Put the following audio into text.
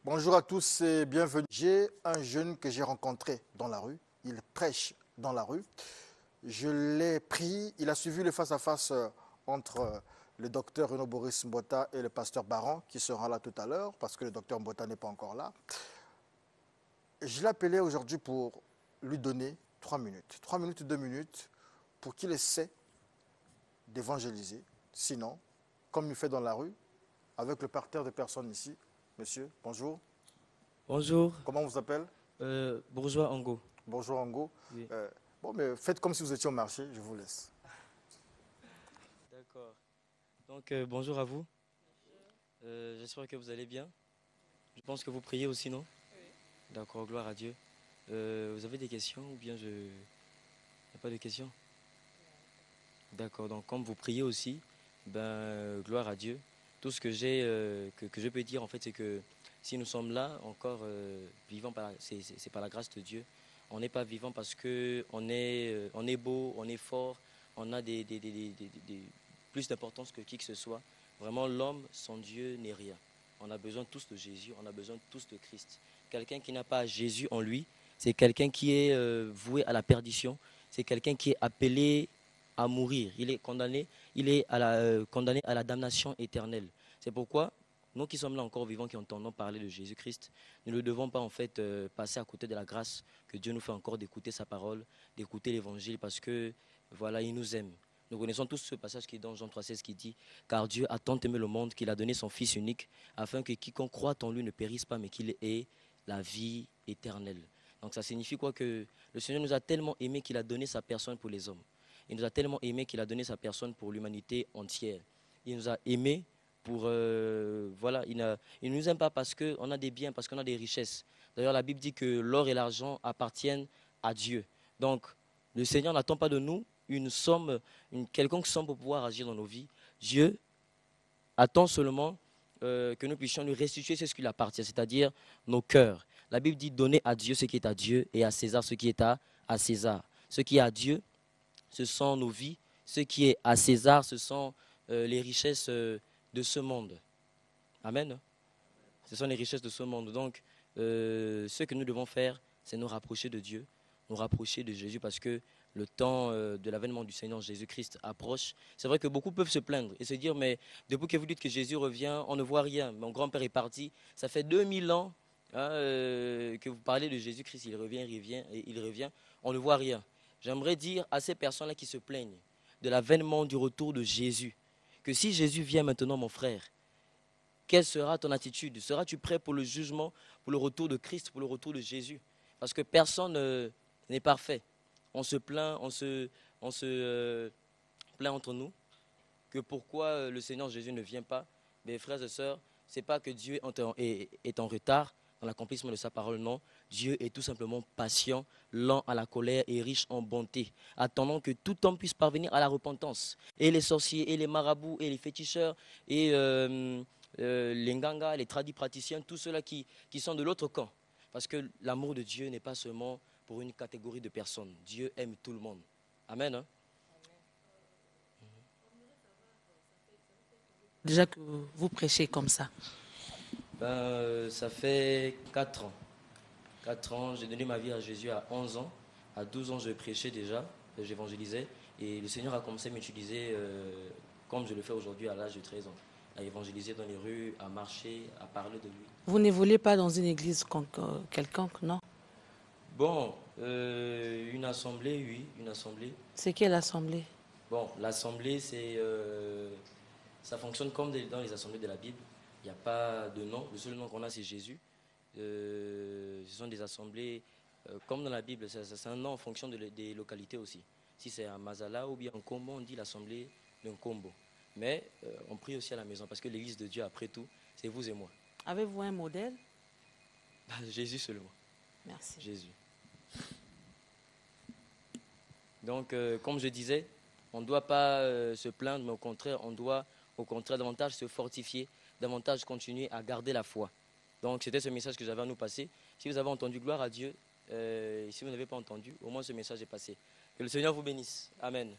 Bonjour à tous et bienvenue. J'ai un jeune que j'ai rencontré dans la rue. Il prêche dans la rue. Je l'ai pris. Il a suivi le face-à-face entre le docteur Renaud Boris Mbota et le pasteur Baran qui sera là tout à l'heure parce que le docteur Mbota n'est pas encore là. Je l'ai appelé aujourd'hui pour lui donner 3 minutes. 3 minutes, 2 minutes pour qu'il essaie d'évangéliser. Sinon, comme il fait dans la rue, avec le parterre de personnes ici. Monsieur, bonjour. Bonjour, Comment on vous appelle? Bourgeois Ango. Bonjour Ango. Oui. Bon, mais faites comme si vous étiez au marché, je vous laisse. D'accord. Donc, bonjour à vous. J'espère que vous allez bien. Je pense que vous priez aussi, non? D'accord, gloire à Dieu. Vous avez des questions ou bien je... Il n'y a pas de questions? D'accord, donc comme vous priez aussi, gloire à Dieu. Tout ce que j'ai, que je peux dire en fait, c'est que si nous sommes là encore vivants, c'est par la grâce de Dieu. On n'est pas vivant parce que on est beau, on est fort, on a plus d'importance que qui que ce soit. Vraiment, l'homme sans Dieu n'est rien. On a besoin tous de Jésus, on a besoin tous de Christ. Quelqu'un qui n'a pas Jésus en lui, c'est quelqu'un qui est voué à la perdition, c'est quelqu'un qui est appelé à mourir. Il est condamné, condamné à la damnation éternelle. C'est pourquoi nous qui sommes là encore vivants, qui entendons parler de Jésus-Christ, nous ne devons pas en fait passer à côté de la grâce que Dieu nous fait encore d'écouter sa parole, d'écouter l'évangile, parce que voilà, il nous aime. Nous connaissons tous ce passage qui est dans Jean 3,16 qui dit « Car Dieu a tant aimé le monde qu'il a donné son Fils unique, afin que quiconque croit en lui ne périsse pas, mais qu'il ait la vie éternelle. » Donc ça signifie quoi? Que le Seigneur nous a tellement aimé qu'il a donné sa personne pour les hommes. Il nous a tellement aimé qu'il a donné sa personne pour l'humanité entière. Il nous a aimés pour... voilà, il ne nous aime pas parce qu'on a des biens, parce qu'on a des richesses. D'ailleurs, la Bible dit que l'or et l'argent appartiennent à Dieu. Donc, le Seigneur n'attend pas de nous une somme, une quelconque somme pour pouvoir agir dans nos vies. Dieu attend seulement que nous puissions lui restituer ce qui lui appartient, c'est-à-dire nos cœurs. La Bible dit donner à Dieu ce qui est à Dieu et à César ce qui est à César. Ce qui est à Dieu, ce sont nos vies. Ce qui est à César, ce sont les richesses de ce monde. Amen. Ce sont les richesses de ce monde. Donc, ce que nous devons faire, c'est nous rapprocher de Dieu, nous rapprocher de Jésus, parce que le temps de l'avènement du Seigneur Jésus-Christ approche. C'est vrai que beaucoup peuvent se plaindre et se dire, mais depuis que vous dites que Jésus revient, on ne voit rien. Mon grand-père est parti. Ça fait 2000 ans que vous parlez de Jésus-Christ. Il revient. On ne voit rien. J'aimerais dire à ces personnes-là qui se plaignent de l'avènement du retour de Jésus, que si Jésus vient maintenant, mon frère, quelle sera ton attitude? Seras-tu prêt pour le jugement, pour le retour de Christ, pour le retour de Jésus? Parce que personne n'est parfait. On se plaint, on se plaint entre nous que pourquoi le Seigneur Jésus ne vient pas. Mes frères et sœurs, ce n'est pas que Dieu est en retard dans l'accomplissement de sa parole, non. Dieu est tout simplement patient, lent à la colère et riche en bonté, attendant que tout homme puisse parvenir à la repentance. Et les sorciers, et les marabouts, et les féticheurs, et les nganga, les praticiens, tous ceux-là qui sont de l'autre camp. Parce que l'amour de Dieu n'est pas seulement pour une catégorie de personnes. Dieu aime tout le monde. Amen. Hein? Déjà que vous prêchez comme ça? Ça fait 4 ans. 4 ans, j'ai donné ma vie à Jésus à 11 ans. À 12 ans, je prêchais déjà, j'évangélisais. Et le Seigneur a commencé à m'utiliser comme je le fais aujourd'hui à l'âge de 13 ans. À évangéliser dans les rues, à marcher, à parler de lui. Vous n'évoluez pas dans une église quelconque, non? Bon, une assemblée, oui, une assemblée. C'est quelle assemblée? Bon, l'assemblée, ça fonctionne comme dans les assemblées de la Bible. Il n'y a pas de nom. Le seul nom qu'on a, c'est Jésus. Ce sont des assemblées, comme dans la Bible, c'est un nom en fonction des localités aussi. Si c'est à Mazala ou bien en Combo, on dit l'assemblée d'un Combo. Mais on prie aussi à la maison parce que l'église de Dieu, après tout, c'est vous et moi. Avez-vous un modèle? Jésus seulement. Merci. Jésus. Donc, comme je disais, on ne doit pas se plaindre, mais au contraire, on doit au contraire davantage se fortifier, davantage continuer à garder la foi. Donc, c'était ce message que j'avais à nous passer. Si vous avez entendu, gloire à Dieu. Si vous n'avez pas entendu, au moins ce message est passé. Que le Seigneur vous bénisse. Amen.